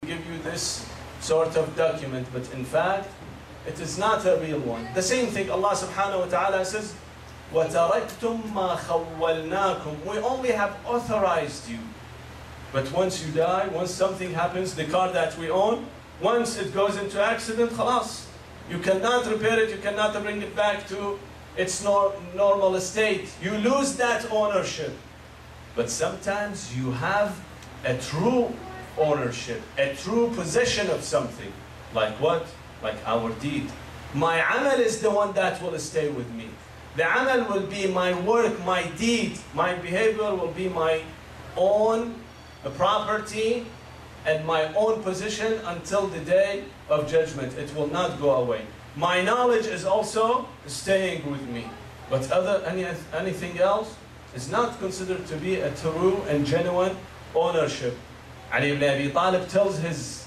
give you this sort of document, but in fact, it is not a real one. The same thing Allah subhanahu wa ta'ala says, وَتَرَكْتُمْ مَا خَوَّلْنَاكُمْ. We only have authorized you. But once you die, once something happens, the car that we own, once it goes into accident, khalas. You cannot repair it, you cannot bring it back to its normal state. You lose that ownership. But sometimes you have a true ownership, a true possession of something. Like what? Like our deed. My amal is the one that will stay with me. The amal will be my work, my deed. My behavior will be my own property and my own position until the day of judgment. It will not go away. My knowledge is also staying with me. But anything else is not considered to be a true and genuine ownership. Ali ibn Abi Talib tells his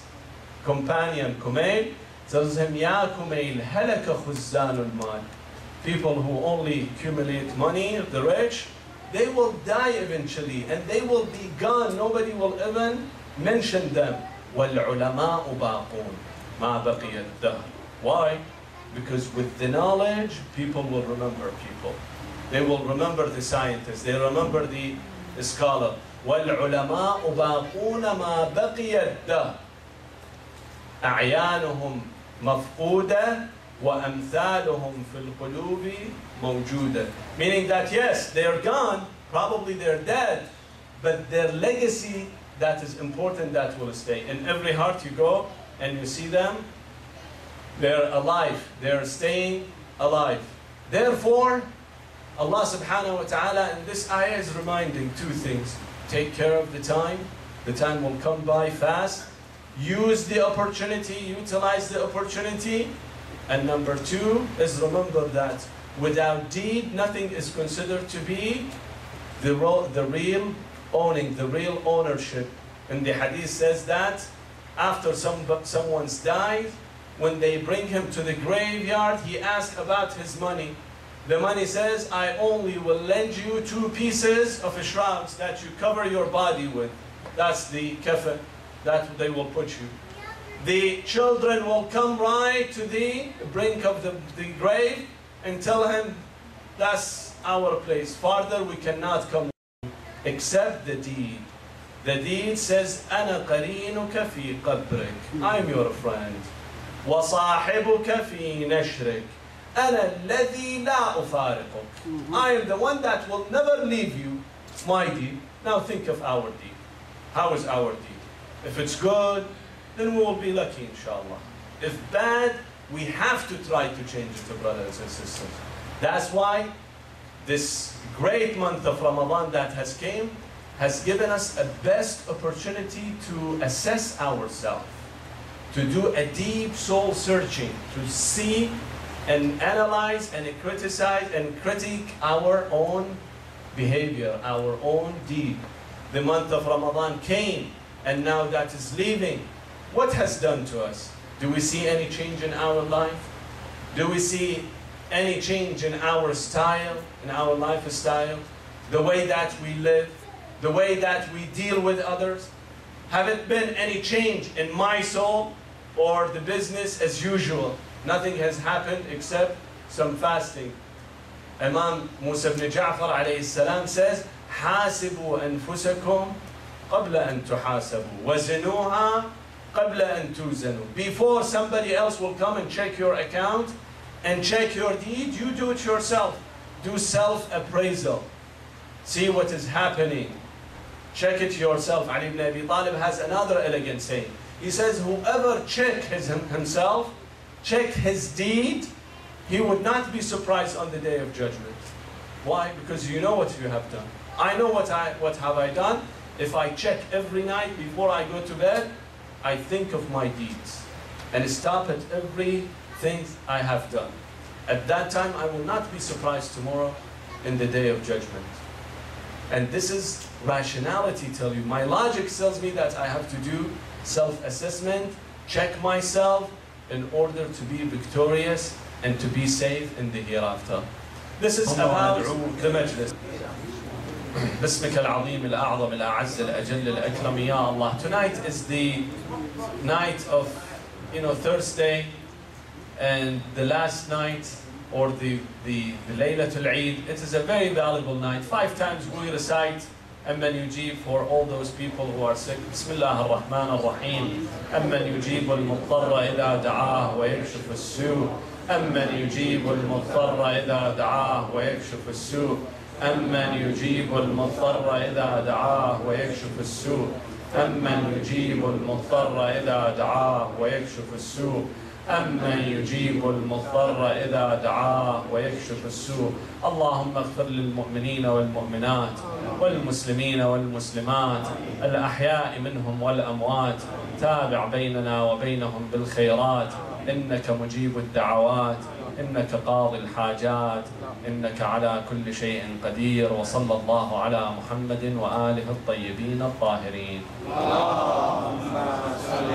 companion Kumail, tells him, Ya Kumail, halaka khuzzanul mal. People who only accumulate money, the rich, they will die eventually and they will be gone. Nobody will even mention them. وَالْعُلَمَاءُ بَاقُونَ مَا بَقِيَ الدَّهْرِ. Why? Because with the knowledge, people will remember people. They will remember the scientist. They remember the scholar. وَالْعُلَمَاءُ بَاقُونَ مَا بَقِيَ الدَّهْرِ أَعْيَانُهُمْ مَفْقُودَةً وَأَمْثَالُهُمْ فِي الْقُلُوبِ مَوْجُودَةً. Meaning that yes, they're gone, probably they're dead, but their legacy, that is important, that will stay. In every heart you go and you see them, they're alive, they're staying alive. Therefore, Allah subhanahu wa ta'ala in this ayah is reminding two things. Take care of the time will come by fast. Use the opportunity, utilize the opportunity. And number two is remember that without deed, nothing is considered to be the real owning, the real ownership. And the hadith says that after someone's died, when they bring him to the graveyard, he asks about his money. The money says, I only will lend you 2 pieces of shrouds that you cover your body with. That's the kafan that they will put you. The children will come right to the brink of the grave and tell him, that's our place. Farther we cannot come except the deed. The deed says, أَنَا قَرِينُكَ فِي قَبْرِكَ. I'm your friend. وَصَاحِبُكَ فِي نَشْرِكَ. أَنَا الَّذِي لَا أُفَارِقُكَ. I am the one that will never leave you. My deed. Now think of our deed. How is our deed? If it's good, then we will be lucky, inshallah. If bad, we have to try to change it, brothers and sisters. That's why this great month of Ramadan that has came has given us a best opportunity to assess ourselves, to do a deep soul searching, to see and analyze and criticize and critique our own behavior, our own deed. The month of Ramadan came, and now that is leaving. What has done to us? Do we see any change in our life? Do we see any change in our style, in our lifestyle? The way that we live, the way that we deal with others? Have it been any change in my soul, or the business as usual? Nothing has happened except some fasting. Imam Musa ibn Jafar alayhi salam says, حاسبوا أنفسكم قبل أن تحاسبوا وزنوها قبل أن توزنوا. Before somebody else will come and check your account and check your deed, you do it yourself. Do self-appraisal. See what is happening. Check it yourself. Ali ibn Abi Talib has another elegant saying. He says, whoever checked himself, checked his deed, he would not be surprised on the day of judgment. Why? Because you know what you have done. I know what have I done. If I check every night before I go to bed, I think of my deeds and stop at everything I have done. At that time, I will not be surprised tomorrow in the day of judgment. And this is rationality tell you. My logic tells me that I have to do self-assessment, check myself in order to be victorious and to be safe in the hereafter. This is about the majlis. باسمك العظيم الأعظم الأعز الأجل الأكرم يا Allah. Tonight is the night of, Thursday, and the last night, or the Laylatul Eid. It is a very valuable night. 5 times we recite أمن يجيب for all those people who are sick. بسم الله الرحمن الرحيم. أمن يجيب المضطر إذا دعاه ويكشف السوء. أمن يجيب المضطر إذا دعاه ويكشف السوء. أمن يجيب المضطر إذا دعاه ويكشف السوء. أمن يجيب المضطر إذا دعاه ويكشف السوء. أمن يجيب المضطر إذا دعاه ويكشف السوء. اللهم اغفر للمؤمنين والمؤمنات والمسلمين والمسلمات الأحياء منهم والأموات. تابع بيننا وبينهم بالخيرات، إنك مجيب الدعوات، إنك قاضي الحاجات، إنك على كل شيء قدير. وصلى الله على محمد وآله الطيبين الطاهرين. اللهم صل